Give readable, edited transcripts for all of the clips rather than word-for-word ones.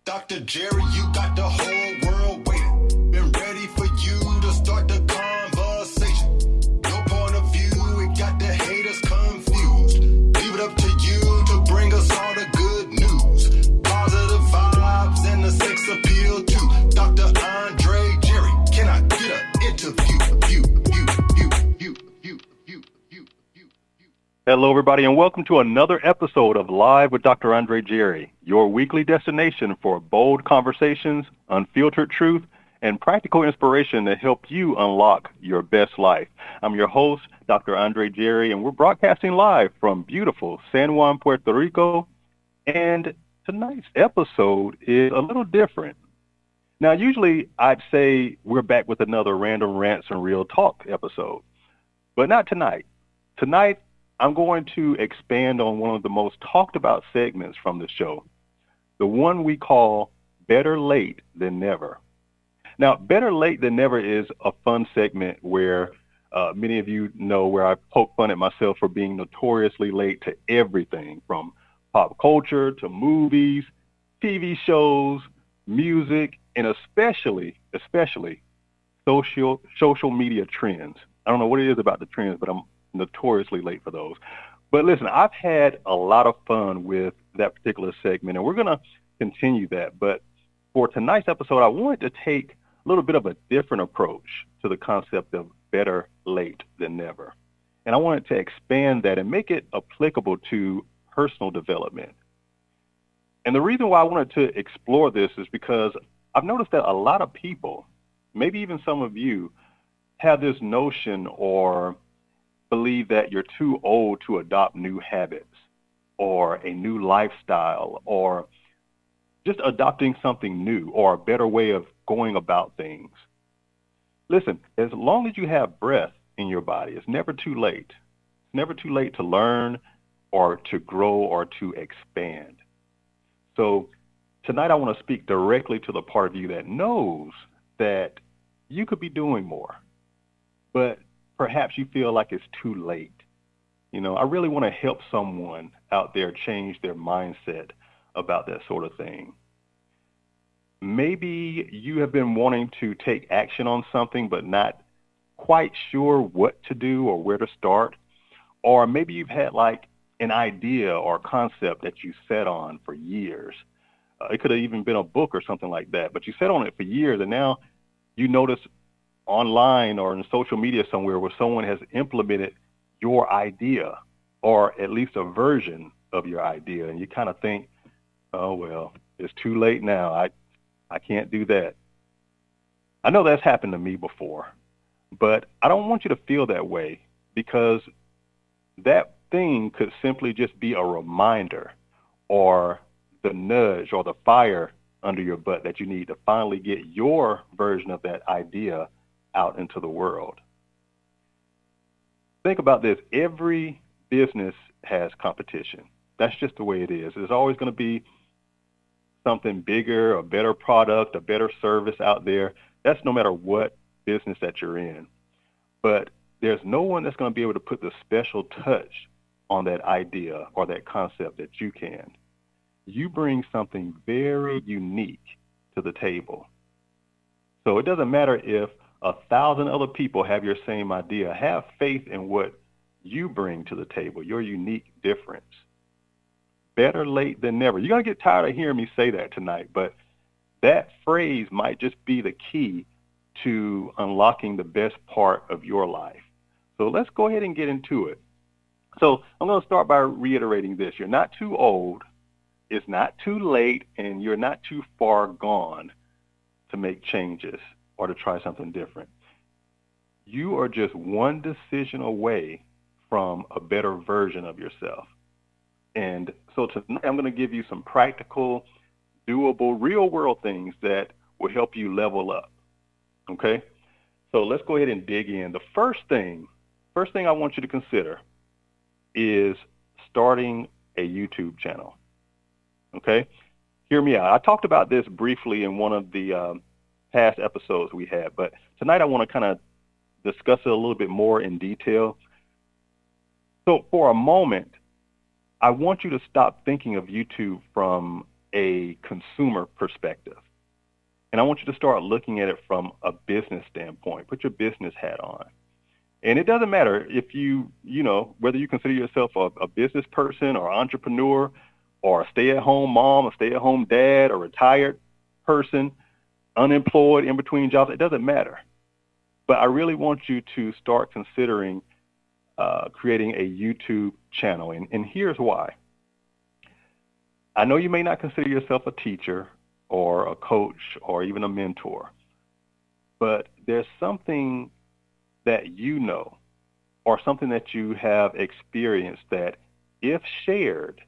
Dr. Jerry, you got the whole world waiting. Been ready for you to start the conversation. Your point of view, it got the haters confused. Leave it up to you to bring us all the good news. Positive vibes and the sex appeal too. Dr. Andre Jerry, can I get an interview? Hello, everybody, and welcome to another episode of Live with Dr. Andre Jerry, your weekly destination for bold conversations, unfiltered truth, and practical inspiration to help you unlock your best life. I'm your host, Dr. Andre Jerry, and we're broadcasting live from beautiful San Juan, Puerto Rico, and tonight's episode is a little different. Now, usually I'd say we're back with another Random Rants and Real Talk episode, but not tonight. Tonight, I'm going to expand on one of the most talked about segments from the show, the one we call Better Late Than Never. Now, Better Late Than Never is a fun segment where many of you know where I poke fun at myself for being notoriously late to everything from pop culture to movies, TV shows, music, and especially social media trends. I don't know what it is about the trends, but I'm notoriously late for those. But listen, I've had a lot of fun with that particular segment, and we're going to continue that. But for tonight's episode, I wanted to take a little bit of a different approach to the concept of better late than never. And I wanted to expand that and make it applicable to personal development. And the reason why I wanted to explore this is because I've noticed that a lot of people, maybe even some of you, have this notion or believe that you're too old to adopt new habits or a new lifestyle or just adopting something new or a better way of going about things. Listen, as long as you have breath in your body, it's never too late. It's never too late to learn or to grow or to expand. So tonight I want to speak directly to the part of you that knows that you could be doing more, but perhaps you feel like it's too late. You know, I really want to help someone out there change their mindset about that sort of thing. Maybe you have been wanting to take action on something, but not quite sure what to do or where to start. Or maybe you've had like an idea or concept that you sat on for years. It could have even been a book or something like that, but you sat on it for years, and now you notice online or in social media somewhere where someone has implemented your idea or at least a version of your idea, and you kind of think, oh, well, it's too late now. I can't do that. I know that's happened to me before, but I don't want you to feel that way, because that thing could simply just be a reminder or the nudge or the fire under your butt that you need to finally get your version of that idea out into the world. Think about this. Every business has competition. That's just the way it is. There's always going to be something bigger, a better product, a better service out there. That's no matter what business that you're in. But there's no one that's going to be able to put the special touch on that idea or that concept that you can. You bring something very unique to the table. So it doesn't matter if 1,000 other people have your same idea. Have faith in what you bring to the table, your unique difference. Better late than never. You're going to get tired of hearing me say that tonight, but that phrase might just be the key to unlocking the best part of your life. So let's go ahead and get into it. So I'm going to start by reiterating this. You're not too old, it's not too late, and you're not too far gone to make changes or to try something different. You are just one decision away from a better version of yourself. And so tonight I'm going to give you some practical, doable, real-world things that will help you level up. Okay? So let's go ahead and dig in. The first thing I want you to consider is starting a YouTube channel. Okay? Hear me out. I talked about this briefly in one of the past episodes we had, but tonight I want to kind of discuss it a little bit more in detail. So for a moment, I want you to stop thinking of YouTube from a consumer perspective. And I want you to start looking at it from a business standpoint. Put your business hat on. And it doesn't matter if whether you consider yourself a business person or entrepreneur or a stay-at-home mom, a stay-at-home dad, a retired person, unemployed, in between jobs, it doesn't matter. But I really want you to start considering creating a YouTube channel. And here's why. I know you may not consider yourself a teacher or a coach or even a mentor, but there's something that you know or something that you have experienced that, if shared,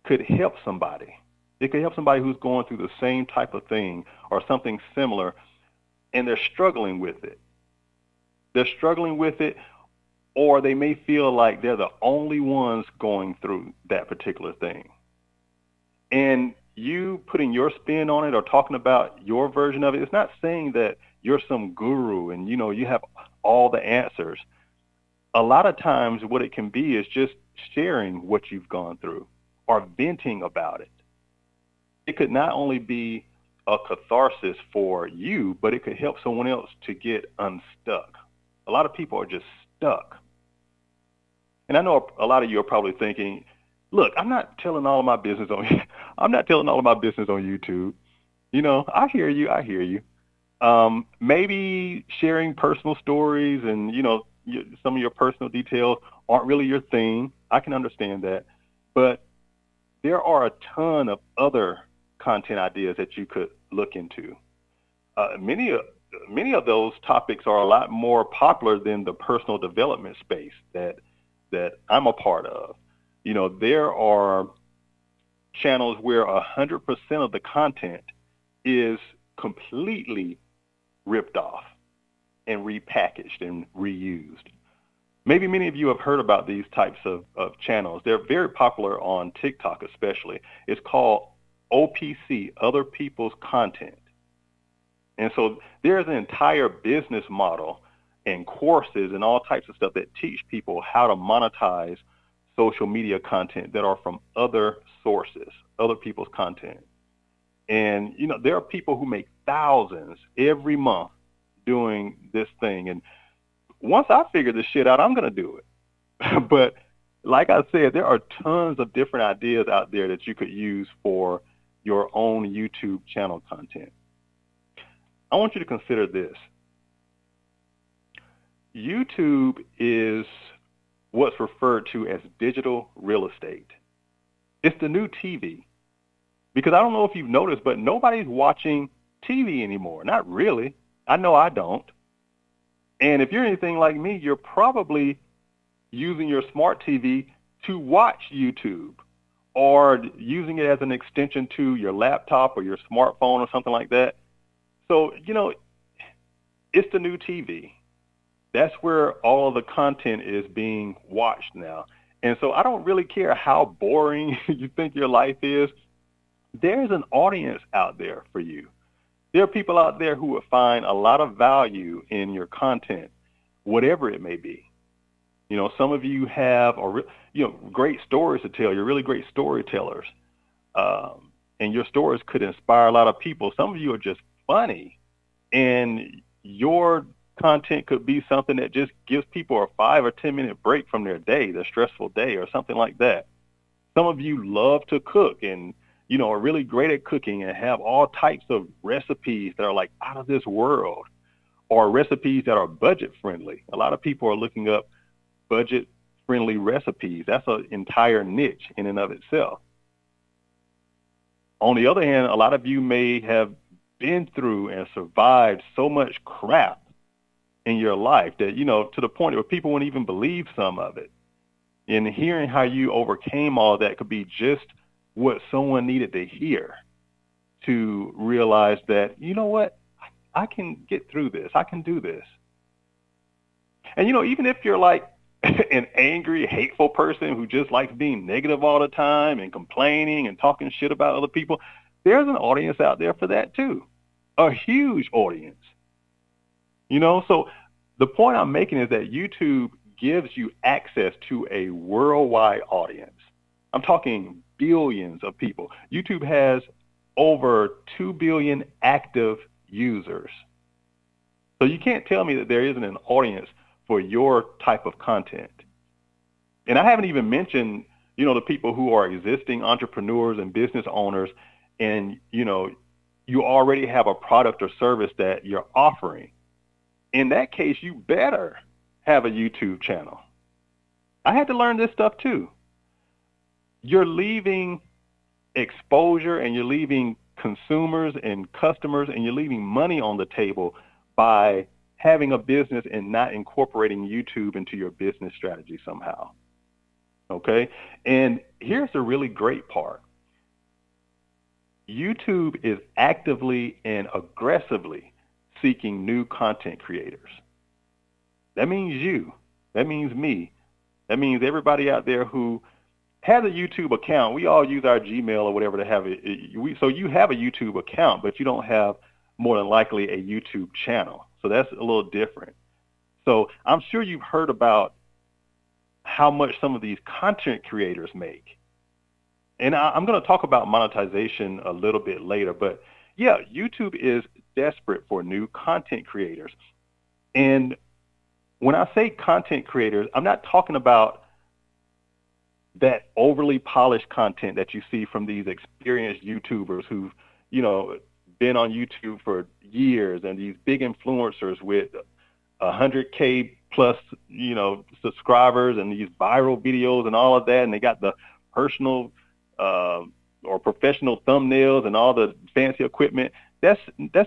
could help somebody. It could help somebody who's going through the same type of thing or something similar, and they're struggling with it. They're struggling with it, or they may feel like they're the only ones going through that particular thing. And you putting your spin on it or talking about your version of it, it's not saying that you're some guru and, you have all the answers. A lot of times what it can be is just sharing what you've gone through or venting about it. It could not only be a catharsis for you, but it could help someone else to get unstuck. A lot of people are just stuck. And I know a lot of you are probably thinking, look, I'm not telling all of my business on YouTube. I hear you. Maybe sharing personal stories and, some of your personal details aren't really your thing. I can understand that. But there are a ton of other content ideas that you could look into. Many of those topics are a lot more popular than the personal development space that I'm a part of. There are channels where 100% of the content is completely ripped off and repackaged and reused. Maybe many of you have heard about these types of channels. They're very popular on TikTok especially. It's called OPC, Other People's Content. And so there's an entire business model and courses and all types of stuff that teach people how to monetize social media content that are from other sources, other people's content. And, there are people who make thousands every month doing this thing. And once I figure this shit out, I'm going to do it. But like I said, there are tons of different ideas out there that you could use for your own YouTube channel content. I want you to consider this. YouTube is what's referred to as digital real estate. It's the new TV. Because I don't know if you've noticed, but nobody's watching TV anymore. Not really. I know I don't. And if you're anything like me, you're probably using your smart TV to watch YouTube or using it as an extension to your laptop or your smartphone or something like that. So, it's the new TV. That's where all of the content is being watched now. And so I don't really care how boring you think your life is. There's an audience out there for you. There are people out there who will find a lot of value in your content, whatever it may be. Some of you have great stories to tell. You're really great storytellers. And your stories could inspire a lot of people. Some of you are just funny. And your content could be something that just gives people a 5 or 10 minute break from their day, their stressful day or something like that. Some of you love to cook and are really great at cooking and have all types of recipes that are like out of this world or recipes that are budget friendly. A lot of people are looking up budget friendly recipes. That's an entire niche in and of itself. On the other hand, a lot of you may have been through and survived so much crap in your life that, to the point where people wouldn't even believe some of it. And hearing how you overcame all that could be just what someone needed to hear to realize that, I can get through this. I can do this. And, even if you're like an angry, hateful person who just likes being negative all the time and complaining and talking shit about other people, there's an audience out there for that too. A huge audience. So the point I'm making is that YouTube gives you access to a worldwide audience. I'm talking billions of people. YouTube has over 2 billion active users. So you can't tell me that there isn't an audience for your type of content. And I haven't even mentioned, the people who are existing entrepreneurs and business owners, and, you already have a product or service that you're offering. In that case, you better have a YouTube channel. I had to learn this stuff too. You're leaving exposure, and you're leaving consumers and customers, and you're leaving money on the table by having a business and not incorporating YouTube into your business strategy somehow. Okay? And here's the really great part. YouTube is actively and aggressively seeking new content creators. That means you. That means me. That means everybody out there who has a YouTube account. We all use our Gmail or whatever to have it. So you have a YouTube account, but you don't have more than likely a YouTube channel. So that's a little different. So I'm sure you've heard about how much some of these content creators make. And I'm going to talk about monetization a little bit later. But yeah, YouTube is desperate for new content creators. And when I say content creators, I'm not talking about that overly polished content that you see from these experienced YouTubers who've, been on YouTube for years, and these big influencers with 100K plus, subscribers, and these viral videos and all of that. And they got the personal or professional thumbnails and all the fancy equipment. That's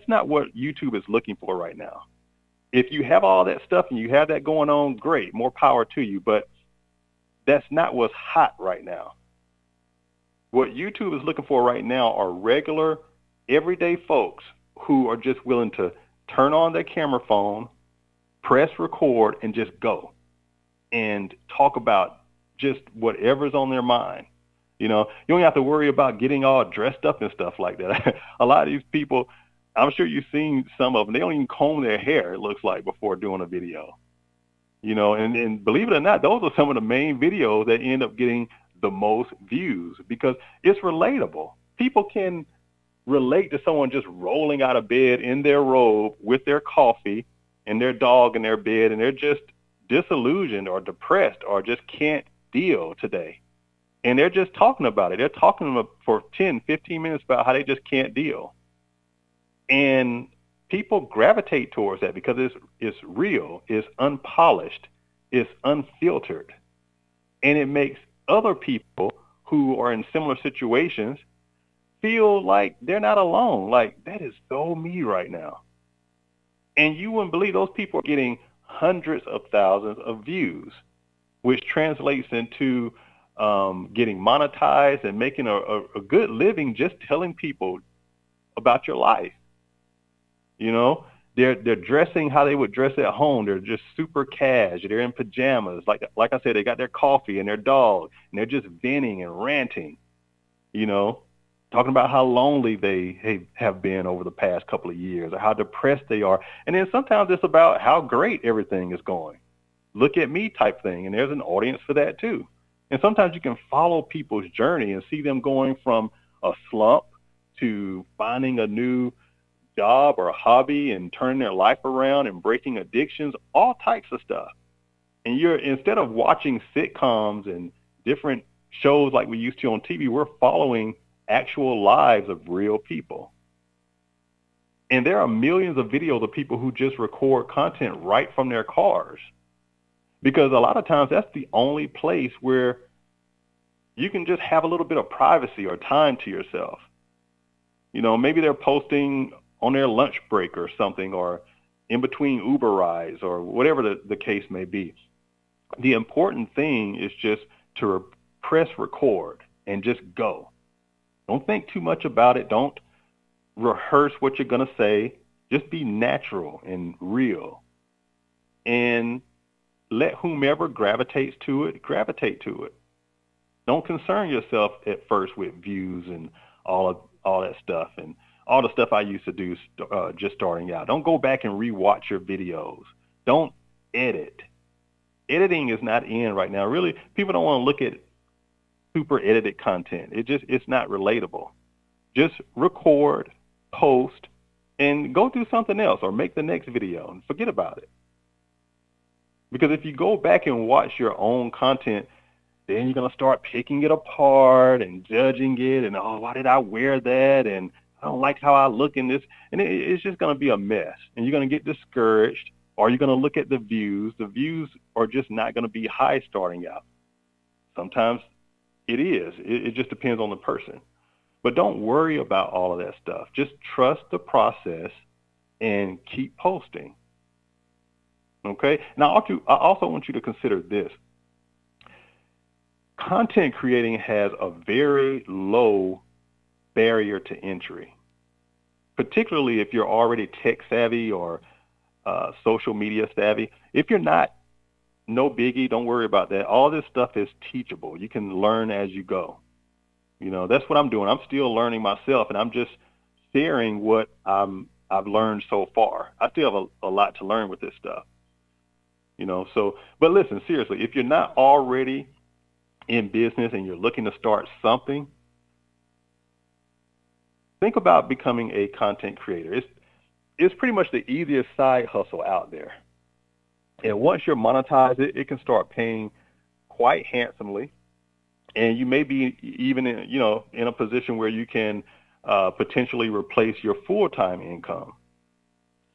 not what YouTube is looking for right now. If you have all that stuff and you have that going on, great, more power to you. But that's not what's hot right now. What YouTube is looking for right now are regular, everyday folks who are just willing to turn on their camera phone, press record, and just go and talk about just whatever's on their mind. You don't have to worry about getting all dressed up and stuff like that. A lot of these people, I'm sure you've seen some of them, they don't even comb their hair, it looks like, before doing a video. And believe it or not, those are some of the main videos that end up getting the most views because it's relatable. People can relate to someone just rolling out of bed in their robe with their coffee and their dog in their bed, and they're just disillusioned or depressed or just can't deal today. And they're just talking about it. They're talking for 10, 15 minutes about how they just can't deal. And people gravitate towards that because it's real, it's unpolished, it's unfiltered. And it makes other people who are in similar situations feel like they're not alone. Like, that is so me right now. And you wouldn't believe those people are getting hundreds of thousands of views, which translates into getting monetized and making a good living just telling people about your life. They're dressing how they would dress at home. They're just super cash. They're in pajamas. Like I said, they got their coffee and their dog, and they're just venting and ranting, talking about how lonely they have been over the past couple of years or how depressed they are. And then sometimes it's about how great everything is going. Look at me type thing. And there's an audience for that too. And sometimes you can follow people's journey and see them going from a slump to finding a new job or a hobby and turning their life around and breaking addictions, all types of stuff. And instead of watching sitcoms and different shows like we used to on TV, we're following actual lives of real people. And there are millions of videos of people who just record content right from their cars. Because a lot of times that's the only place where you can just have a little bit of privacy or time to yourself. Maybe they're posting on their lunch break or something, or in between Uber rides, or whatever the case may be. The important thing is just to press record and just go. Don't think too much about it. Don't rehearse what you're going to say. Just be natural and real. And let whomever gravitates to it, gravitate to it. Don't concern yourself at first with views and all that stuff and all the stuff I used to do just starting out. Don't go back and rewatch your videos. Don't edit. Editing is not in right now. Really, people don't want to look at super edited content. It's not relatable. Just record, post, and go do something else or make the next video and forget about it. Because if you go back and watch your own content, then you're going to start picking it apart and judging it and, oh, why did I wear that? And I don't like how I look in this. And it's just going to be a mess. And you're going to get discouraged, or you're going to look at the views. The views are just not going to be high starting out. Sometimes it is. It just depends on the person. But don't worry about all of that stuff. Just trust the process and keep posting. Okay? Now, I also want you to consider this. Content creating has a very low barrier to entry, particularly if you're already tech savvy or social media savvy. If you're not, no biggie, don't worry about that. All this stuff is teachable. You can learn as you go. You know, that's what I'm doing. I'm still learning myself, and I'm just sharing what I've learned so far. I still have a lot to learn with this stuff. You know, so, but listen, seriously, if you're not already in business and you're looking to start something, think about becoming a content creator. It's pretty much the easiest side hustle out there. And once you're monetized, it can start paying quite handsomely. And you may be even in a position where you can potentially replace your full-time income.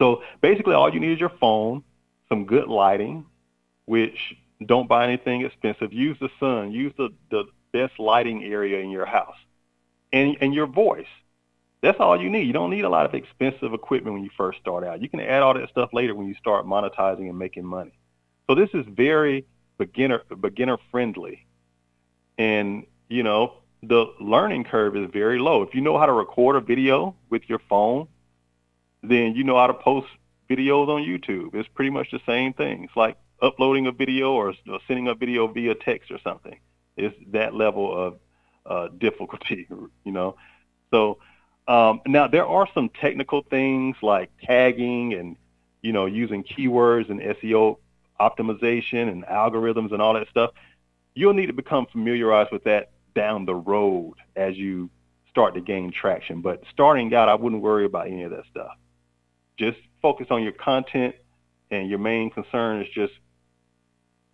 So basically all you need is your phone, some good lighting, which don't buy anything expensive. Use the sun, use the best lighting area in your house, and your voice. That's all you need. You don't need a lot of expensive equipment when you first start out. You can add all that stuff later when you start monetizing and making money. So this is very beginner friendly. And, you know, the learning curve is very low. If you know how to record a video with your phone, then you know how to post videos on YouTube. It's pretty much the same thing. It's like uploading a video or sending a video via text or something. It's that level of difficulty, you know. So now there are some technical things like tagging and, you know, using keywords and SEO optimization and algorithms and all that stuff. You'll need to become familiarized with that down the road as you start to gain traction. But starting out, I wouldn't worry about any of that stuff. Just focus on your content, and your main concern is just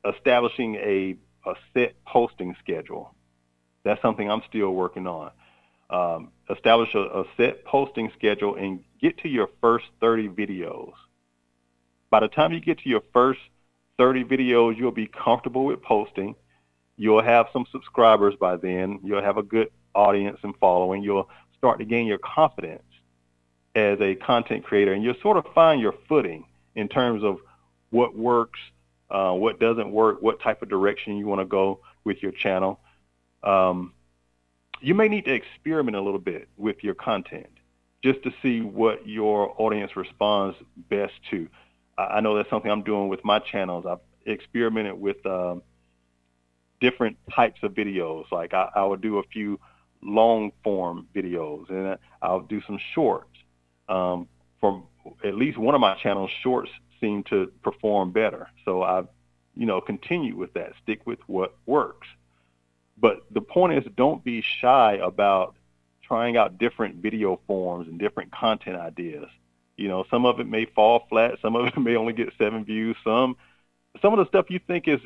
establishing a set posting schedule. That's something I'm still working on. Establish a set posting schedule and get to your first 30 videos. By the time you get to your first 30 videos, you'll be comfortable with posting. You'll have some subscribers by then. You'll have a good audience and following. You'll start to gain your confidence as a content creator, and you'll sort of find your footing in terms of what works, what doesn't work, what type of direction you want to go with your channel. You may need to experiment a little bit with your content just to see what your audience responds best to. I know that's something I'm doing with my channels. I've experimented with different types of videos. Like I would do a few long form videos, and I'll do some shorts. For at least one of my channels, shorts seem to perform better. So I've, continue with that, stick with what works. But the point is, don't be shy about trying out different video forms and different content ideas. Some of it may fall flat. Some of it may only get 7 views. Some of the stuff you think is,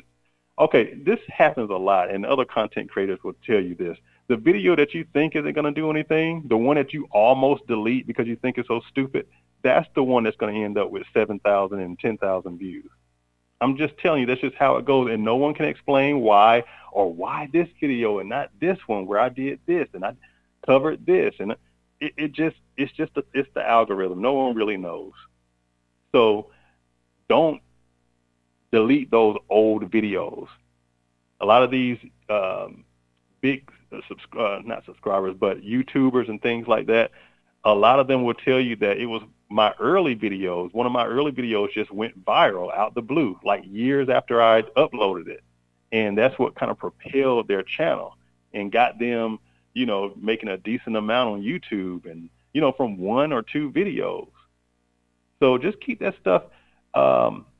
okay, this happens a lot, and other content creators will tell you this. The video that you think isn't going to do anything, the one that you almost delete because you think it's so stupid, that's the one that's going to end up with 7,000 and 10,000 views. I'm just telling you, that's just how it goes, and no one can explain why, or why this video and not this one where I did this and I covered this, and it's the algorithm. No one really knows. So don't delete those old videos. A lot of these big not subscribers, but YouTubers and things like that, a lot of them will tell you that it was my early videos. One of my early videos just went viral out the blue, like years after I uploaded it. And that's what kind of propelled their channel and got them, making a decent amount on YouTube and, from 1 or 2 videos. So just keep that stuff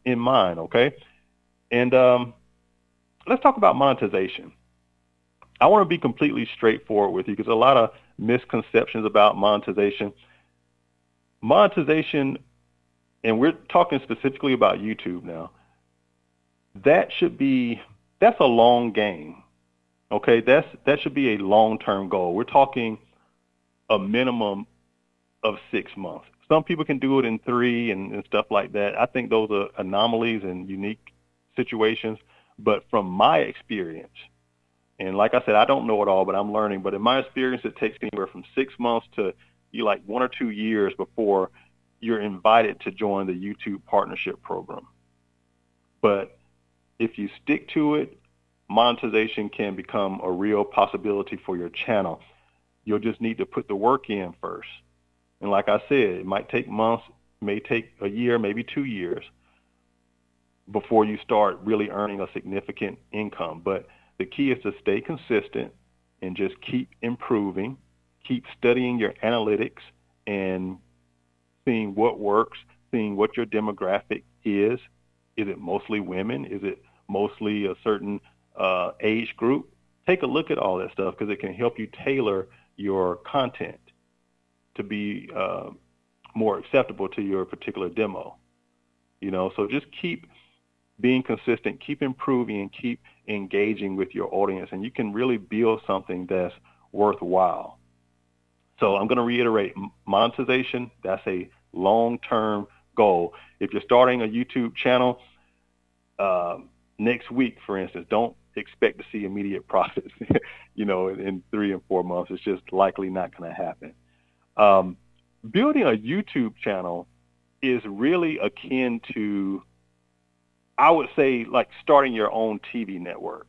in mind, okay? And let's talk about monetization. I want to be completely straightforward with you because a lot of misconceptions about monetization. Monetization, and we're talking specifically about YouTube now, that's a long game. Okay, that should be a long-term goal. We're talking a minimum of 6 months. Some people can do it in 3 and stuff like that. I think those are anomalies and unique situations. But from my experience, and like I said, I don't know it all, but I'm learning. But in my experience, it takes anywhere from 6 months to 1 or 2 years before you're invited to join the YouTube partnership program. But if you stick to it, monetization can become a real possibility for your channel. You'll just need to put the work in first. And like I said, it might take months, may take a year, maybe 2 years before you start really earning a significant income. But the key is to stay consistent and just keep improving, keep studying your analytics and seeing what works, seeing what your demographic is. Is it mostly women? Is it mostly a certain age group? Take a look at all that stuff because it can help you tailor your content to be more acceptable to your particular demo. So just keep being consistent, keep improving, and keep engaging with your audience, and you can really build something that's worthwhile. So I'm going to reiterate, monetization, that's a long-term goal. If you're starting a YouTube channel next week, for instance, don't expect to see immediate profits, in 3 and 4 months. It's just likely not going to happen. Building a YouTube channel is really akin to, I would say, like starting your own TV network.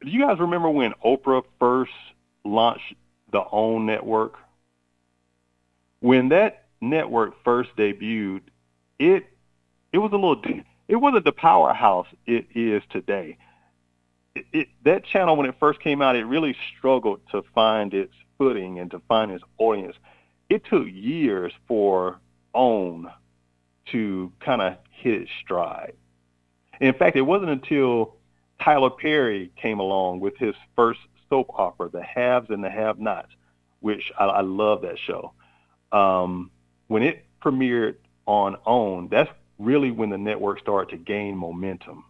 Do you guys remember when Oprah first launched the OWN network? When that network first debuted, it wasn't the powerhouse it is today. That channel, when it first came out, it really struggled to find its footing and to find its audience. It took years for OWN to kind of hit its stride. In fact, it wasn't until Tyler Perry came along with his first soap opera, The Haves and the Have-Nots, which I love that show. When it premiered on OWN, that's really when the network started to gain momentum.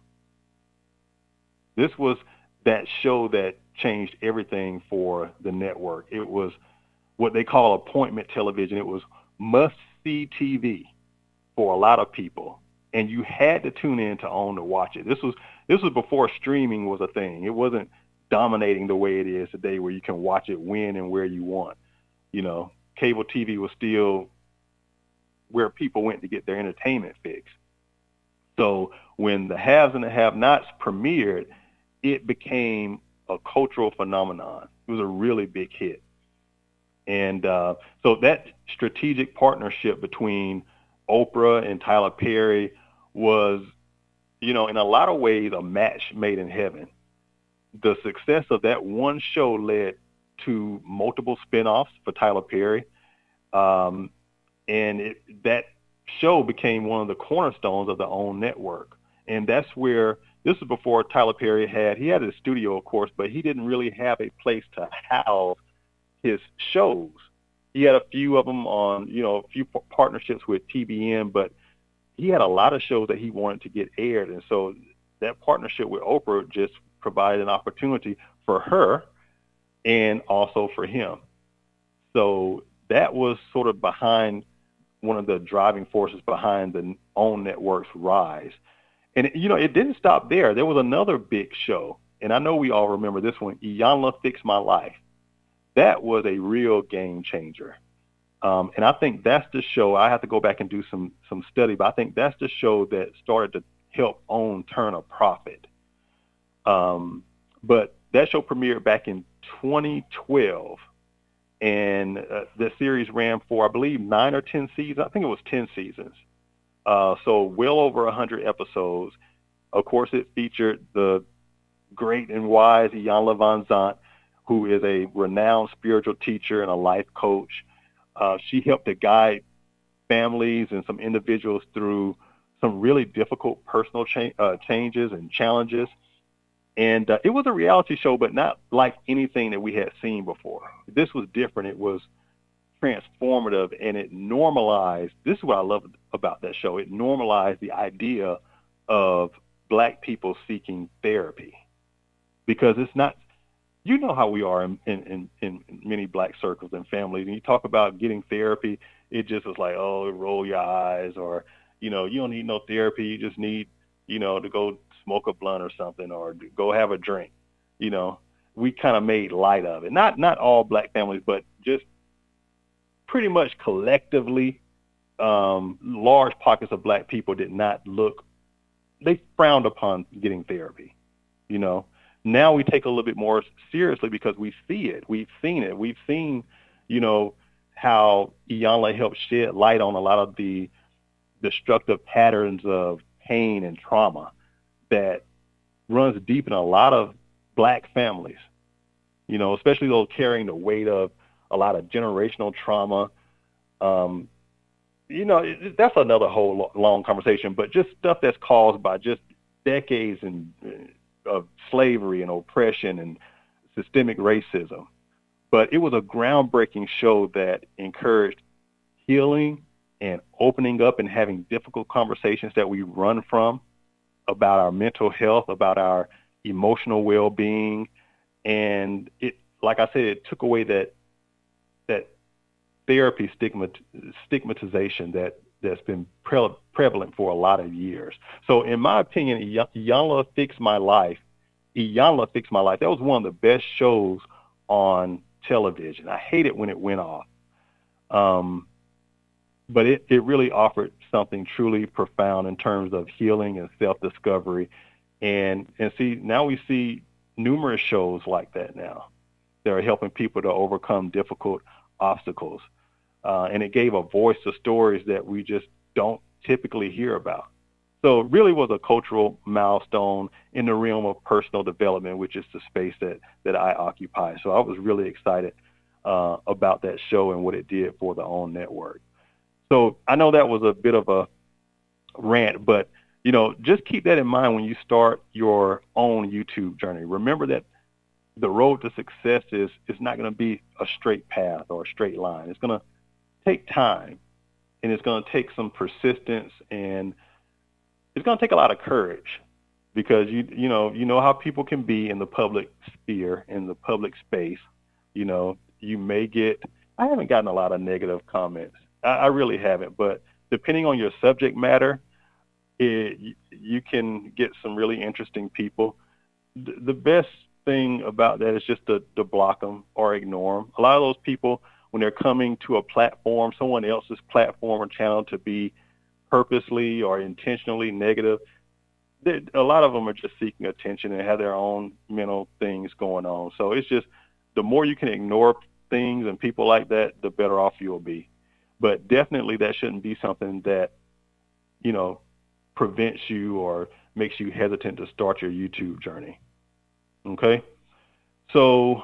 This was that show that changed everything for the network. It was what they call appointment television. It was must-see TV for a lot of people, and you had to tune in to OWN to watch it. This was before streaming was a thing. It wasn't dominating the way it is today, where you can watch it when and where you want. Cable TV was still where people went to get their entertainment fix. So when The Haves and the Have-Nots premiered, it became a cultural phenomenon. It was a really big hit. And so that strategic partnership between Oprah and Tyler Perry was, in a lot of ways, a match made in heaven. The success of that one show led to multiple spinoffs for Tyler Perry. And that show became one of the cornerstones of the OWN network. And that's where, this is before Tyler Perry he had his studio, of course, but he didn't really have a place to house his shows. He had a few of them on, a few partnerships with TBN, but he had a lot of shows that he wanted to get aired. And so that partnership with Oprah just provided an opportunity for her and also for him. So that was sort of behind one of the driving forces behind the OWN network's rise. And, it didn't stop there. There was another big show, and I know we all remember this one, Iyanla Fix My Life. That was a real game changer. And I think that's the show, I have to go back and do some study, but I think that's the show that started to help OWN turn a profit. But that show premiered back in 2012. And the series ran for, I believe, 9 or 10 seasons. I think it was 10 seasons. So well over 100 episodes. Of course, it featured the great and wise Iyanla Van Zandt, who is a renowned spiritual teacher and a life coach. She helped to guide families and some individuals through some really difficult personal changes and challenges. And it was a reality show, but not like anything that we had seen before. This was different. It was transformative, and it normalized. This is what I love about that show. It normalized the idea of Black people seeking therapy, because it's not, you know how we are in many Black circles and families. And you talk about getting therapy, it just is like, oh, roll your eyes, or, you don't need no therapy. You just need, to go smoke a blunt or something, or to go have a drink. We kind of made light of it. Not all Black families, but just pretty much collectively, large pockets of Black people did not look, they frowned upon getting therapy. Now we take a little bit more seriously because we see it. We've seen it. We've seen, how Iyanla helped shed light on a lot of the destructive patterns of pain and trauma that runs deep in a lot of Black families, especially those carrying the weight of a lot of generational trauma. That's another whole long conversation, but just stuff that's caused by just decades of slavery and oppression and systemic racism. But it was a groundbreaking show that encouraged healing and opening up and having difficult conversations that we run from about our mental health, about our emotional well-being. And it, like I said, it took away that therapy stigmatization that's been prevalent for a lot of years. So in my opinion, Iyanla Fixed My Life. That was one of the best shows on television. I hate it when it went off. But it really offered something truly profound in terms of healing and self-discovery. And now we see numerous shows like that now. They're helping people to overcome difficult obstacles. And it gave a voice to stories that we just don't typically hear about. So it really was a cultural milestone in the realm of personal development, which is the space that I occupy. So I was really excited about that show and what it did for the OWN network. So I know that was a bit of a rant, but, just keep that in mind when you start your own YouTube journey. Remember that the road to success is not going to be a straight path or a straight line. It's going to take time, and it's going to take some persistence, and it's going to take a lot of courage, because you know how people can be in the public sphere, in the public space. You may get, I haven't gotten a lot of negative comments. I really haven't, but depending on your subject matter, you can get some really interesting people. The best thing about that is just to block them or ignore them. A lot of those people, when they're coming to a platform, someone else's platform or channel, to be purposely or intentionally negative, a lot of them are just seeking attention and have their own mental things going on. So it's just, the more you can ignore things and people like that, the better off you'll be. But definitely that shouldn't be something that, prevents you or makes you hesitant to start your YouTube journey. Okay? So,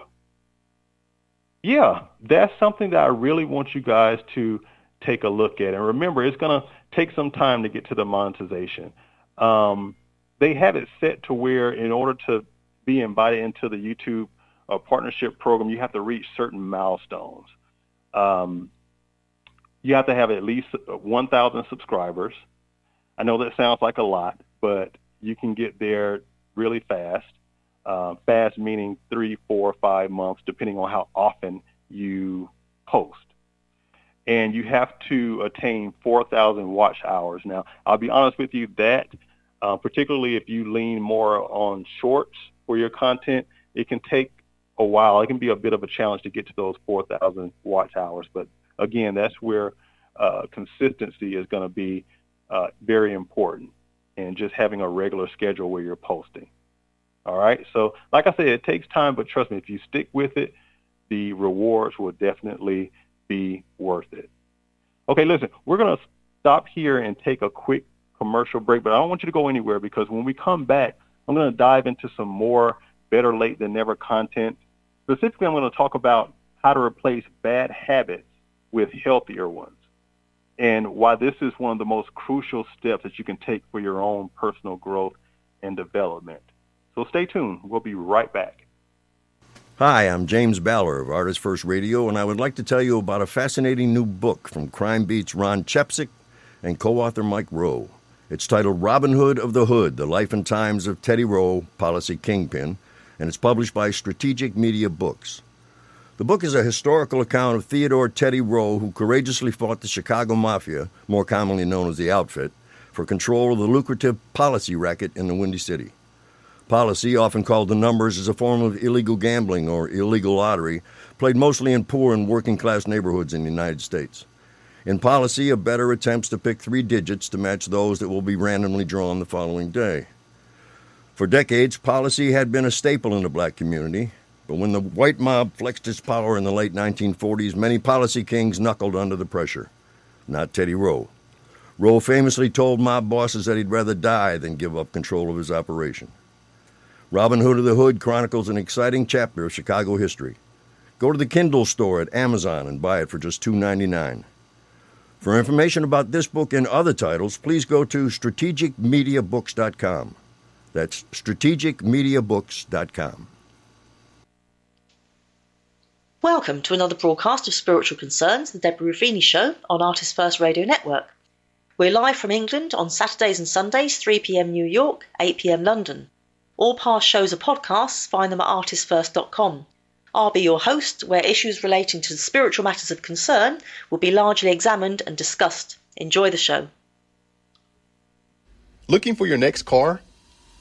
yeah, that's something that I really want you guys to take a look at. And remember, it's going to take some time to get to the monetization. They have it set to where in order to be invited into the YouTube partnership program, you have to reach certain milestones. You have to have at least 1,000 subscribers. I know that sounds like a lot, but you can get there really fast. Fast meaning 3, 4, 5 months, depending on how often you post. And you have to attain 4,000 watch hours. Now, I'll be honest with you, that particularly if you lean more on shorts for your content, it can take a while. It can be a bit of a challenge to get to those 4,000 watch hours. But again, that's where consistency is going to be very important, and just having a regular schedule where you're posting. All right. So like I said, it takes time, but trust me, if you stick with it, the rewards will definitely be worth it. Okay, listen, we're going to stop here and take a quick commercial break, but I don't want you to go anywhere, because when we come back, I'm going to dive into some more better late than never content. Specifically, I'm going to talk about how to replace bad habits with healthier ones, and why this is one of the most crucial steps that you can take for your own personal growth and development. So stay tuned. We'll be right back. Hi, I'm James Baller of Artist First Radio, and I would like to tell you about a fascinating new book from Crime Beat's Ron Chepsick and co-author Mike Rowe. It's titled Robin Hood of the Hood, The Life and Times of Teddy Rowe, Policy Kingpin, and it's published by Strategic Media Books. The book is a historical account of Theodore Teddy Rowe, who courageously fought the Chicago Mafia, more commonly known as the Outfit, for control of the lucrative policy racket in the Windy City. Policy, often called the numbers, is a form of illegal gambling or illegal lottery, played mostly in poor and working-class neighborhoods in the United States. In Policy, a bettor attempts to pick 3 digits to match those that will be randomly drawn the following day. For decades, Policy had been a staple in the black community, but when the white mob flexed its power in the late 1940s, many policy kings knuckled under the pressure. Not Teddy Rowe. Rowe famously told mob bosses that he'd rather die than give up control of his operation. Robin Hood of the Hood chronicles an exciting chapter of Chicago history. Go to the Kindle store at Amazon and buy it for just $2.99. For information about this book and other titles, please go to strategicmediabooks.com. That's strategicmediabooks.com. Welcome to another broadcast of Spiritual Concerns, the Deborah Ruffini Show on Artist First Radio Network. We're live from England on Saturdays and Sundays, 3 p.m. New York, 8 p.m. London. All past shows are podcasts. Find them at artistfirst.com. I'll be your host, where issues relating to the spiritual matters of concern will be largely examined and discussed. Enjoy the show. Looking for your next car?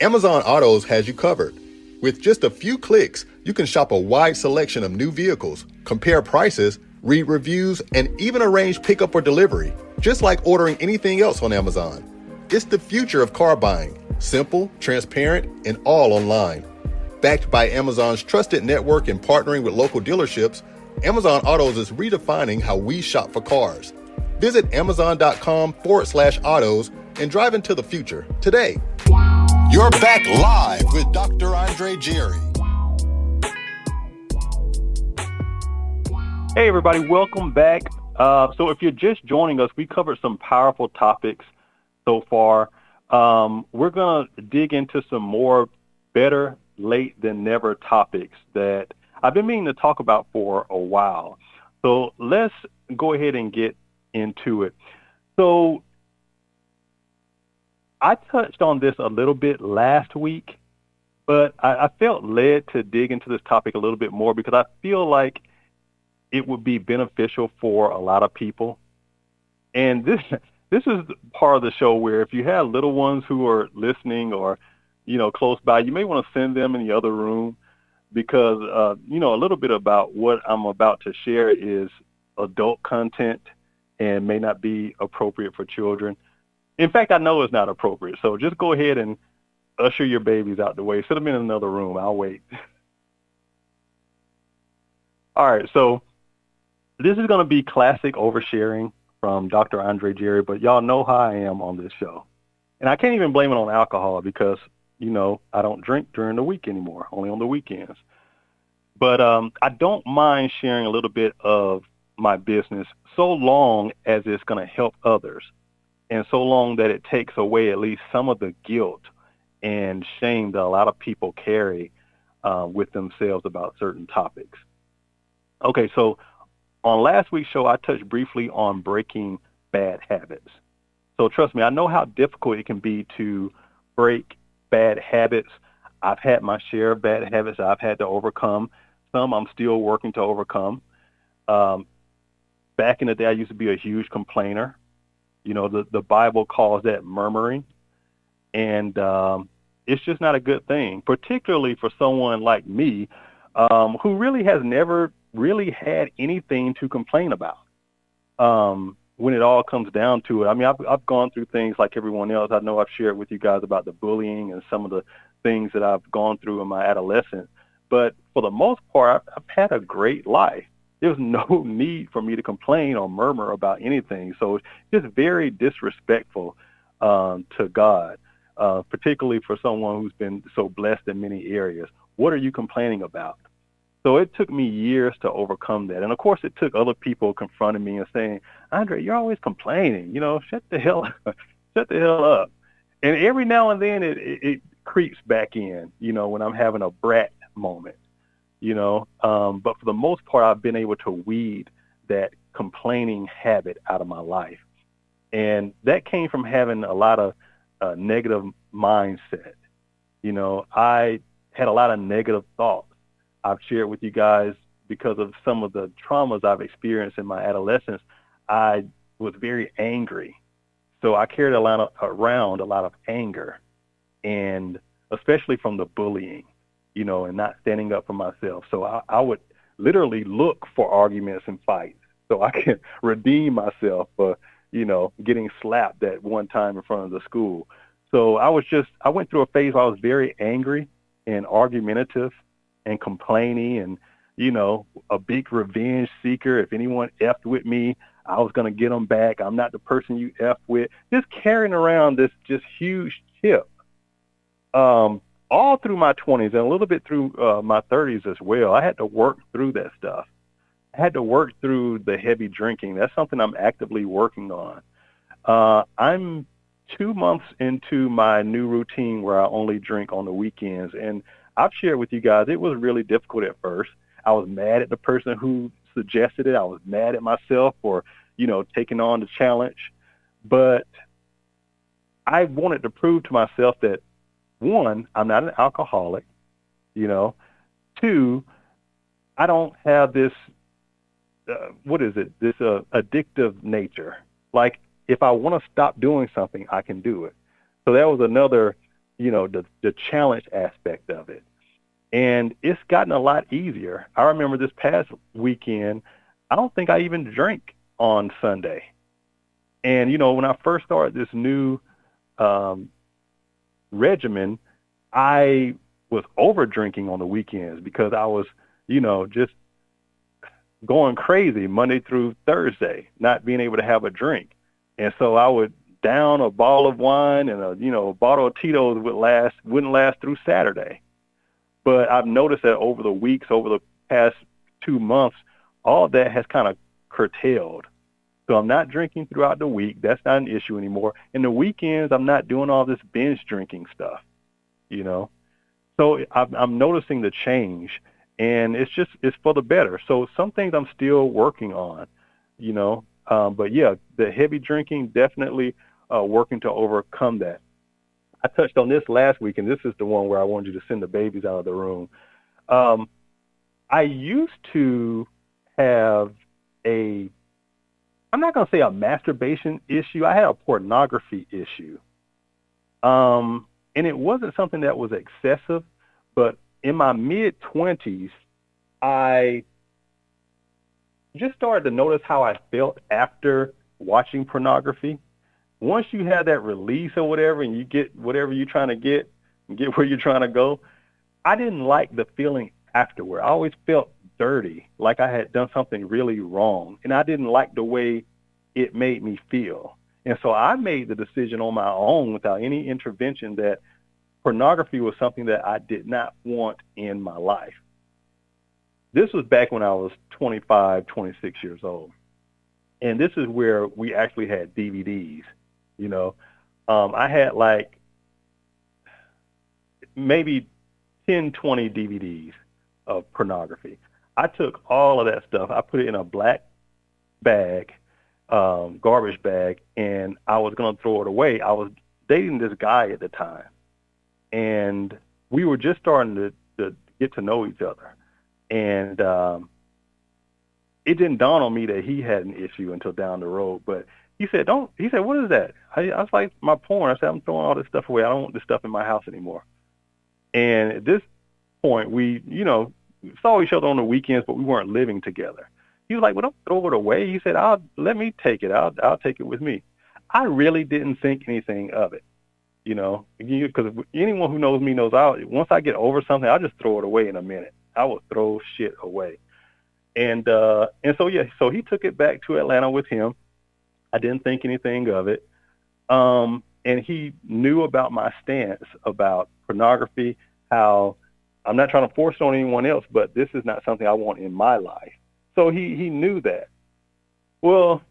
Amazon Autos has you covered. With just a few clicks, you can shop a wide selection of new vehicles, compare prices, read reviews, and even arrange pickup or delivery, just like ordering anything else on Amazon. It's the future of car buying. Simple, transparent, and all online. Backed by Amazon's trusted network and partnering with local dealerships, Amazon Autos is redefining how we shop for cars. Visit amazon.com/autos and drive into the future today. You're back live with Dr. Andre Jerry. Hey, everybody. Welcome back. So if you're just joining us, we covered some powerful topics so far. We're going to dig into some more better late than never topics that I've been meaning to talk about for a while. So let's go ahead and get into it. So I touched on this a little bit last week, but I felt led to dig into this topic a little bit more because I feel like it would be beneficial for a lot of people. And this is part of the show where if you have little ones who are listening or, close by, you may want to send them in the other room because, a little bit about what I'm about to share is adult content and may not be appropriate for children. In fact, I know it's not appropriate. So just go ahead and usher your babies out the way. Sit them in another room. I'll wait. All right. So this is going to be classic oversharing from Dr. Andre Jerry, but y'all know how I am on this show. And I can't even blame it on alcohol because, I don't drink during the week anymore, only on the weekends. But I don't mind sharing a little bit of my business so long as it's going to help others and so long that it takes away at least some of the guilt and shame that a lot of people carry with themselves about certain topics. Okay, so on last week's show, I touched briefly on breaking bad habits. So trust me, I know how difficult it can be to break bad habits. I've had my share of bad habits I've had to overcome. Some I'm still working to overcome. Back in the day, I used to be a huge complainer. The Bible calls that murmuring. And it's just not a good thing, particularly for someone like me who really has never really had anything to complain about. When it all comes down to it, I mean, I've gone through things like everyone else. I know I've shared with you guys about the bullying and some of the things that I've gone through in my adolescence. But for the most part, I've had a great life. There's no need for me to complain or murmur about anything. So it's just very disrespectful to God, particularly for someone who's been so blessed in many areas. What are you complaining about? So it took me years to overcome that. And, of course, it took other people confronting me and saying, Andre, you're always complaining. Shut the hell up. And every now and then it creeps back in, when I'm having a brat moment, but for the most part, I've been able to weed that complaining habit out of my life. And that came from having a lot of negative mindset. I had a lot of negative thoughts. I've shared with you guys because of some of the traumas I've experienced in my adolescence. I was very angry. So I carried around a lot of anger, and especially from the bullying, and not standing up for myself. So I would literally look for arguments and fights so I can redeem myself for, getting slapped at one time in front of the school. So I went through a phase where I was very angry and argumentative and complaining and, a big revenge seeker. If anyone effed with me, I was going to get them back. I'm not the person you effed with. Just carrying around this just huge chip. All through my 20s and a little bit through my 30s as well. I had to work through that stuff. I had to work through the heavy drinking. That's something I'm actively working on. I'm 2 months into my new routine where I only drink on the weekends. And I've shared with you guys, it was really difficult at first. I was mad at the person who suggested it. I was mad at myself for, taking on the challenge. But I wanted to prove to myself that, one, I'm not an alcoholic, Two, I don't have this, this addictive nature. Like, if I want to stop doing something, I can do it. So that was another, the challenge aspect of it. And it's gotten a lot easier. I remember this past weekend, I don't think I even drank on Sunday. And, when I first started this new regimen, I was over drinking on the weekends because I was, just going crazy Monday through Thursday, not being able to have a drink. And so I would down a bottle of wine and a bottle of Tito's wouldn't last through Saturday. But I've noticed that over the weeks, over the past 2 months, all of that has kind of curtailed. So I'm not drinking throughout the week. That's not an issue anymore. In the weekends, I'm not doing all this binge drinking stuff, So I'm noticing the change, and it's for the better. So some things I'm still working on, but yeah, the heavy drinking, definitely working to overcome that. I touched on this last week, and this is the one where I wanted you to send the babies out of the room. I used to have I'm not going to say a masturbation issue. I had a pornography issue. And it wasn't something that was excessive, but in my mid-20s, I just started to notice how I felt after watching pornography. Once you have that release or whatever, and you get whatever you're trying to get and get where you're trying to go, I didn't like the feeling afterward. I always felt dirty, like I had done something really wrong, and I didn't like the way it made me feel. And so I made the decision on my own without any intervention that pornography was something that I did not want in my life. This was back when I was 25, 26 years old. And this is where we actually had DVDs. I had like maybe 10, 20 DVDs of pornography. I took all of that stuff. I put it in a black bag, garbage bag, and I was going to throw it away. I was dating this guy at the time, and we were just starting to get to know each other. And it didn't dawn on me that he had an issue until down the road. But he said, what is that? I was like, my porn. I said, I'm throwing all this stuff away. I don't want this stuff in my house anymore. And at this point, we saw each other on the weekends, but we weren't living together. He was like, well, don't throw it away. He said, let me take it. I'll take it with me. I really didn't think anything of it, because anyone who knows me knows once I get over something, I'll just throw it away in a minute. I will throw shit away. And so he took it back to Atlanta with him. I didn't think anything of it. And he knew about my stance about pornography, how I'm not trying to force it on anyone else, but this is not something I want in my life. So he knew that. Well,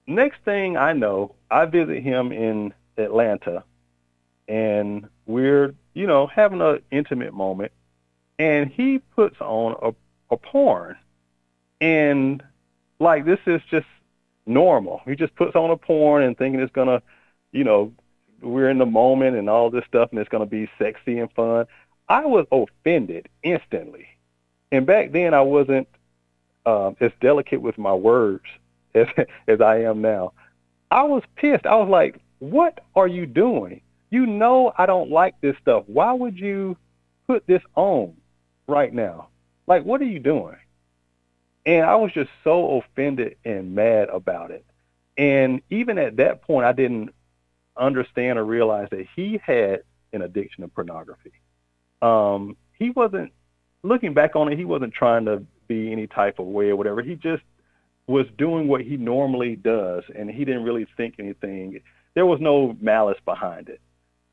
next thing I know, I visit him in Atlanta, and we're, having an intimate moment, and he puts on a porn. And like, this is just normal. He just puts on a porn and thinking it's gonna, we're in the moment and all this stuff, and it's gonna be sexy and fun. I was offended instantly. And back then I wasn't as delicate with my words as I am now. I was pissed. I was like, what are you doing? I don't like this stuff. Why would you put this on right now? Like, what are you doing? And I was just so offended and mad about it. And even at that point, I didn't understand or realize that he had an addiction to pornography. He wasn't, looking back on it, he wasn't trying to be any type of way or whatever. He just was doing what he normally does, and he didn't really think anything. There was no malice behind it.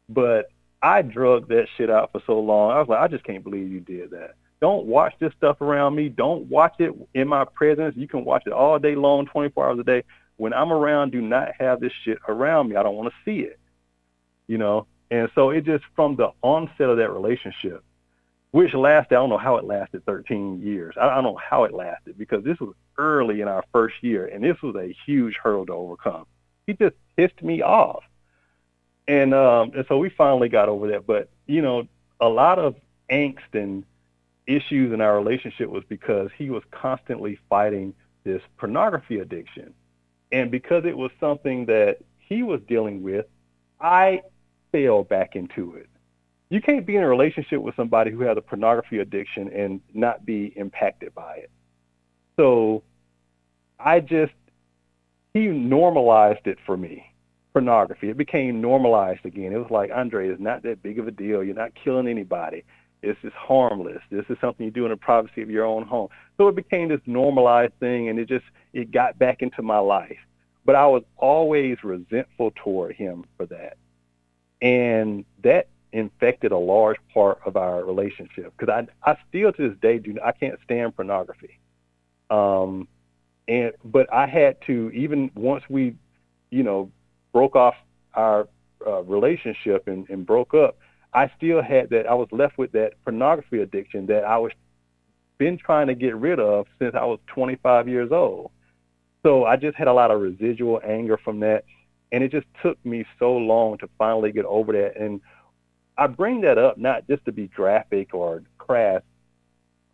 But I drugged that shit out for so long. I was like, I just can't believe you did that. Don't watch this stuff around me. Don't watch it in my presence. You can watch it all day long, 24 hours a day. When I'm around, do not have this shit around me. I don't want to see it, And so it just, from the onset of that relationship, which lasted, I don't know how it lasted 13 years. I don't know how it lasted, because this was early in our first year, and this was a huge hurdle to overcome. He just pissed me off. And so we finally got over that. But, a lot of angst and issues in our relationship was because he was constantly fighting this pornography addiction. And because it was something that he was dealing with, I fell back into it. You can't be in a relationship with somebody who has a pornography addiction and not be impacted by it. So he normalized it for me, pornography. It became normalized again. It was like, Andre, it's not that big of a deal. You're not killing anybody. It's just harmless. This is something you do in the privacy of your own home. So it became this normalized thing, and it got back into my life. But I was always resentful toward him for that. And that infected a large part of our relationship, because I still to this day I can't stand pornography. But I had to, even once we, broke off our relationship and broke up, I still had that. I was left with that pornography addiction that I was been trying to get rid of since I was 25 years old. So I just had a lot of residual anger from that, and it just took me so long to finally get over that. And I bring that up not just to be graphic or crass.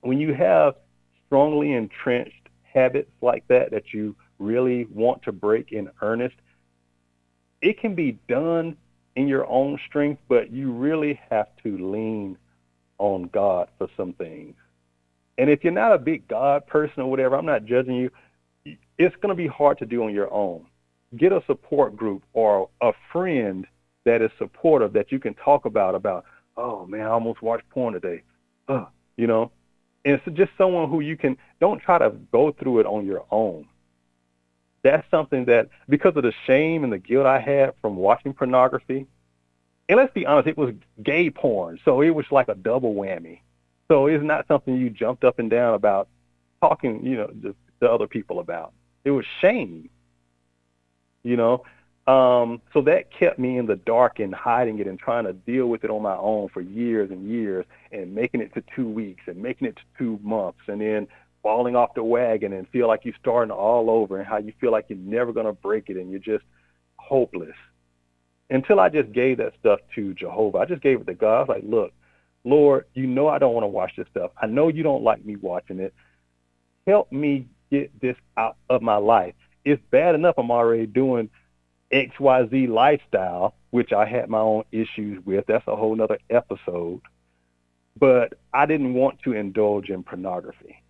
When you have strongly entrenched habits like that you really want to break in earnest, it can be done in your own strength, but you really have to lean on God for some things. And if you're not a big God person or whatever, I'm not judging you, it's going to be hard to do on your own. Get a support group or a friend that is supportive, that you can talk about, oh man, I almost watched porn today. And it's just someone who don't try to go through it on your own. That's something that, because of the shame and the guilt I had from watching pornography, and let's be honest, it was gay porn, so it was like a double whammy. So it's not something you jumped up and down about talking, to other people about. It was shame, So that kept me in the dark and hiding it and trying to deal with it on my own for years and years, and making it to 2 weeks and making it to 2 months, and then falling off the wagon and feel like you're starting all over, and how you feel like you're never going to break it and you're just hopeless. Until I just gave that stuff to Jehovah. I just gave it to God. I was like, look, Lord, I don't want to watch this stuff. I know you don't like me watching it. Help me get this out of my life. It's bad enough I'm already doing XYZ lifestyle, which I had my own issues with. That's a whole nother episode. But I didn't want to indulge in pornography.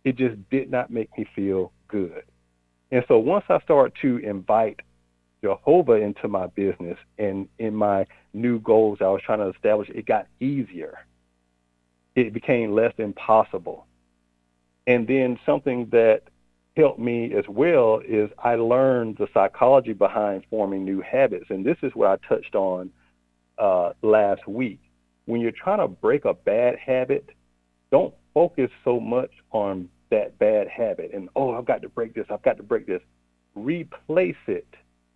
It just did not make me feel good. And so once I started to invite Jehovah into my business and in my new goals I was trying to establish, it got easier. It became less impossible. And then something that helped me as well is I learned the psychology behind forming new habits. And this is what I touched on last week. When you're trying to break a bad habit, don't focus so much on that bad habit and, I've got to break this. Replace it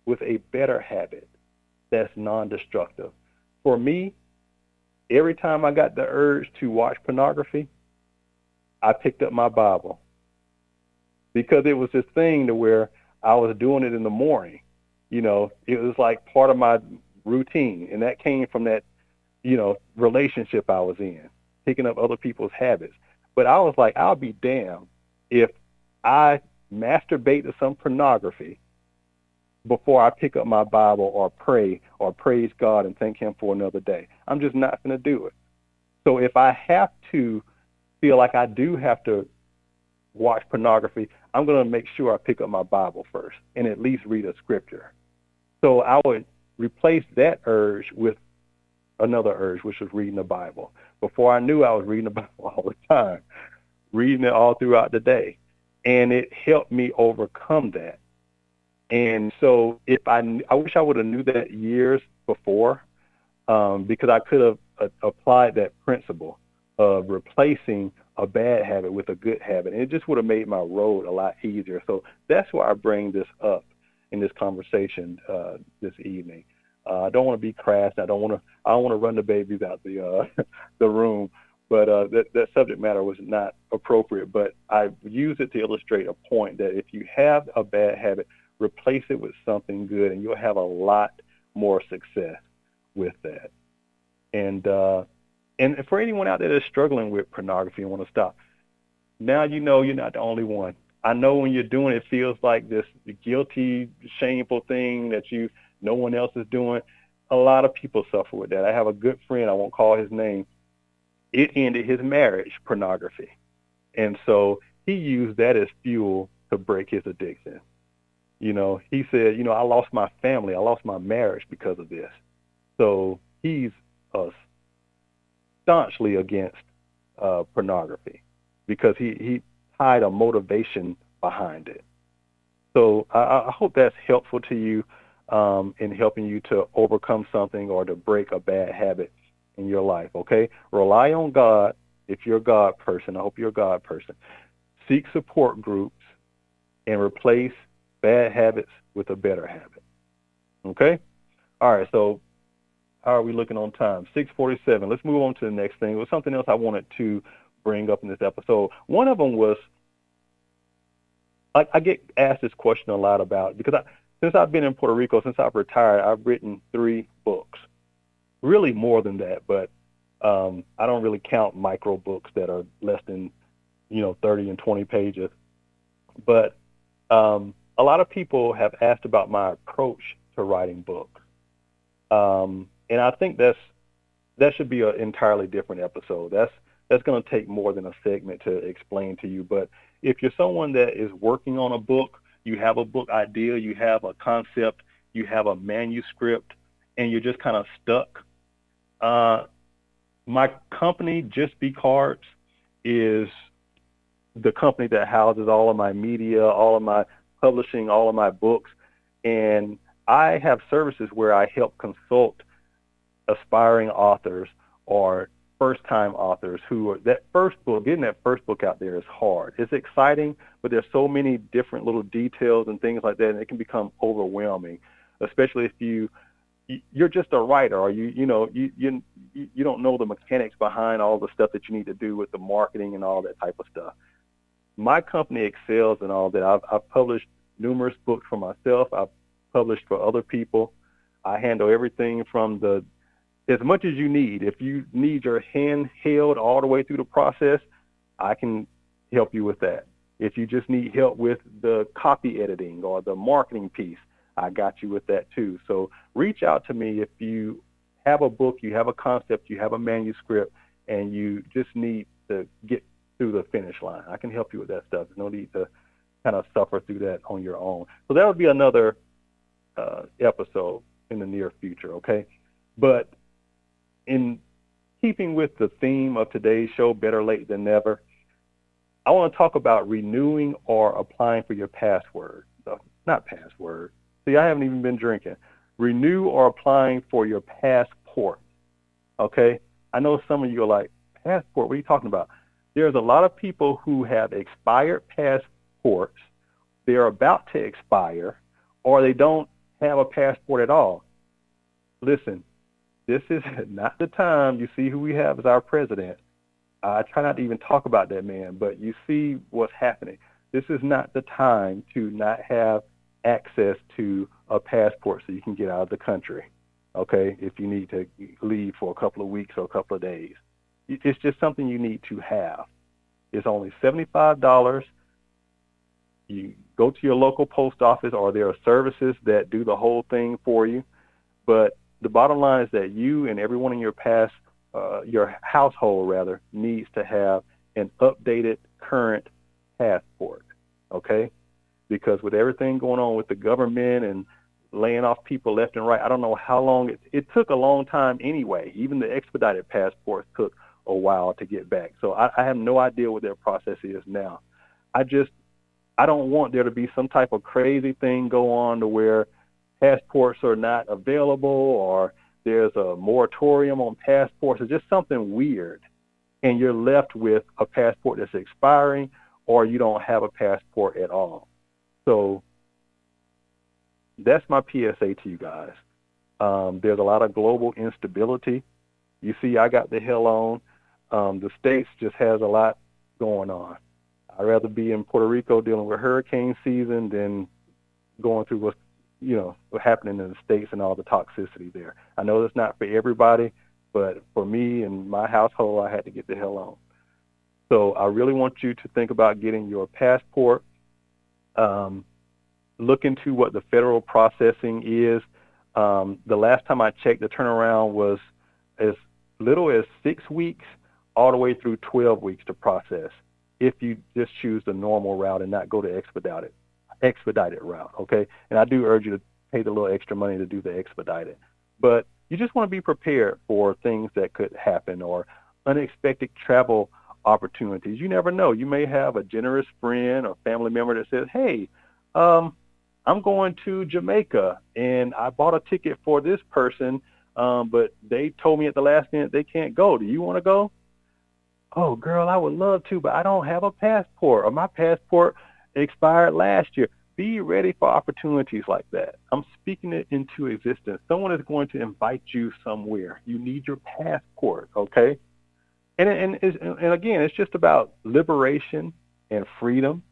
with a better habit that's non-destructive. for me, every time I got the urge to watch pornography, I picked up my Bible, because it was this thing to where I was doing it in the morning. You know, it was like part of my routine, and that came from that, relationship I was in, picking up other people's habits. But I was like, I'll be damned if I masturbate to some pornography before I pick up my Bible or pray or praise God and thank him for another day. I'm just not going to do it. So if I have to feel like I do have to watch pornography, I'm going to make sure I pick up my Bible first and at least read a scripture. So I would replace that urge with another urge, which was reading the Bible. Before I knew, I was reading the Bible all the time, reading it all throughout the day. And it helped me overcome that. And so I wish I would have knew that years before, because I could have applied that principle of replacing a bad habit with a good habit. And it just would have made my road a lot easier. So that's why I bring this up in this conversation this evening. I don't want to be crass. I don't want to run the babies out the room. But that subject matter was not appropriate. But I use it to illustrate a point that if you have a bad habit, replace it with something good, and you'll have a lot more success with that. And for anyone out there that's struggling with pornography and want to stop, now you know you're not the only one. I know when you're doing it, it feels like this guilty, shameful thing that no one else is doing. A lot of people suffer with that. I have a good friend, I won't call his name. It ended his marriage, pornography. And so he used that as fuel to break his addiction. He said, I lost my family, I lost my marriage because of this. So he's staunchly against pornography because he tied a motivation behind it. So I hope that's helpful to you in helping you to overcome something or to break a bad habit in your life, okay? Rely on God if you're a God person. I hope you're a God person. Seek support groups and replace bad habits with a better habit, okay? All right, so how are we looking on time? 6:47. Let's move on to the next thing. It was something else I wanted to bring up in this episode. One of them was, I get asked this question a lot about, because since I've been in Puerto Rico, since I've retired, I've written 3 books. Really more than that, but I don't really count micro books that are less than 30 and 20 pages. But a lot of people have asked about my approach to writing books, and I think that should be an entirely different episode. That's going to take more than a segment to explain to you. But if you're someone that is working on a book, you have a book idea, you have a concept, you have a manuscript, and you're just kind of stuck, my company, Just Be Cards, is the company that houses all of my media, all of my publishing, all of my books. And I have services where I help consult aspiring authors or first-time authors who are getting that first book out there is hard. It's exciting, but there's so many different little details and things like that, and it can become overwhelming, especially if you're just a writer, or you don't know the mechanics behind all the stuff that you need to do with the marketing and all that type of stuff. My company excels in all that. I've published numerous books for myself. I've published for other people. I handle everything from as much as you need. If you need your hand held all the way through the process, I can help you with that. If you just need help with the copy editing or the marketing piece, I got you with that too. So reach out to me if you have a book, you have a concept, you have a manuscript, and you just need to get through the finish line. I can help you with that stuff. There's no need to kind of suffer through that on your own. So that would be another episode in the near future, okay? But in keeping with the theme of today's show, Better Late Than Never, I want to talk about renewing or applying for your password. Not password. See, I haven't even been drinking. Renew or applying for your passport, okay? I know some of you are like, passport, what are you talking about? There's a lot of people who have expired passports. They're about to expire, or they don't have a passport at all. Listen, this is not the time. You see who we have as our president. I try not to even talk about that man, but you see what's happening. This is not the time to not have access to a passport so you can get out of the country, okay, if you need to leave for a couple of weeks or a couple of days. It's just something you need to have. It's only $75. You go to your local post office, or there are services that do the whole thing for you. But the bottom line is that you and everyone in your household rather, needs to have an updated current passport, okay? Because with everything going on with the government and laying off people left and right, I don't know how long it took a long time anyway. Even the expedited passports took a while to get back. So I have no idea what their process is now. I don't want there to be some type of crazy thing go on to where passports are not available, or there's a moratorium on passports. It's just something weird, and you're left with a passport that's expiring, or you don't have a passport at all. So that's my PSA to you guys. There's a lot of global instability. You see, I got the hell on. The States just has a lot going on. I'd rather be in Puerto Rico dealing with hurricane season than going through what's happening in the States and all the toxicity there. I know that's not for everybody, but for me and my household, I had to get the hell on. So I really want you to think about getting your passport. Look into what the federal processing is. The last time I checked, the turnaround was as little as 6 weeks all the way through 12 weeks to process, if you just choose the normal route and not go to expedited route, okay? And I do urge you to pay the little extra money to do the expedited. But you just want to be prepared for things that could happen, or unexpected travel opportunities. You never know. You may have a generous friend or family member that says, hey, I'm going to Jamaica, and I bought a ticket for this person, but they told me at the last minute they can't go. Do you want to go? Oh, girl, I would love to, but I don't have a passport, or my passport expired last year. Be ready for opportunities like that. I'm speaking it into existence. Someone is going to invite you somewhere. You need your passport, okay? And again, it's just about liberation and freedom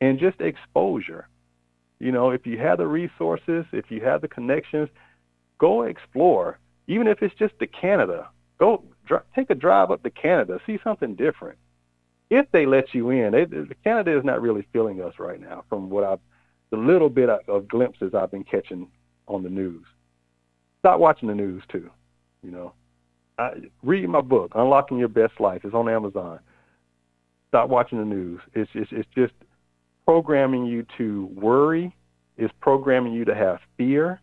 and just exposure. If you have the resources, if you have the connections, go explore. Even if it's just to Canada, go take a drive up to Canada, see something different. If they let you in, Canada is not really feeling us right now from the little bit of glimpses I've been catching on the news. Stop watching the news too, read my book, Unlocking Your Best Life. It's on Amazon. Stop watching the news. It's just programming you to worry. It's programming you to have fear.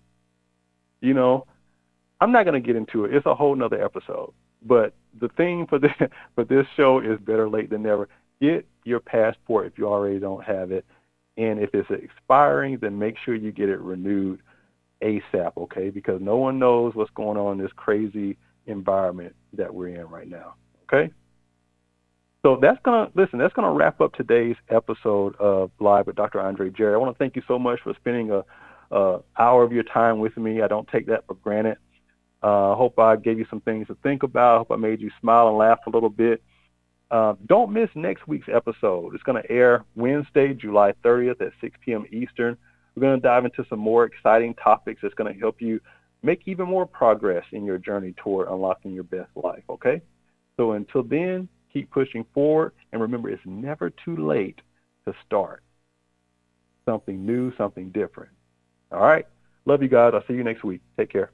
I'm not going to get into it. It's a whole nother episode. But the thing for this show is better late than never. Get your passport if you already don't have it. And if it's expiring, then make sure you get it renewed ASAP, okay? Because no one knows what's going on in this crazy environment that we're in right now, okay? So that's gonna wrap up today's episode of Live with Dr. Andre Jerry. I want to thank you so much for spending a hour of your time with me. I don't take that for granted. I hope I gave you some things to think about. I hope I made you smile and laugh a little bit. Don't miss next week's episode. It's going to air Wednesday, July 30th at 6 p.m. Eastern. We're going to dive into some more exciting topics that's going to help you make even more progress in your journey toward unlocking your best life, okay? So until then, keep pushing forward, and remember, it's never too late to start something new, something different. All right? Love you guys. I'll see you next week. Take care.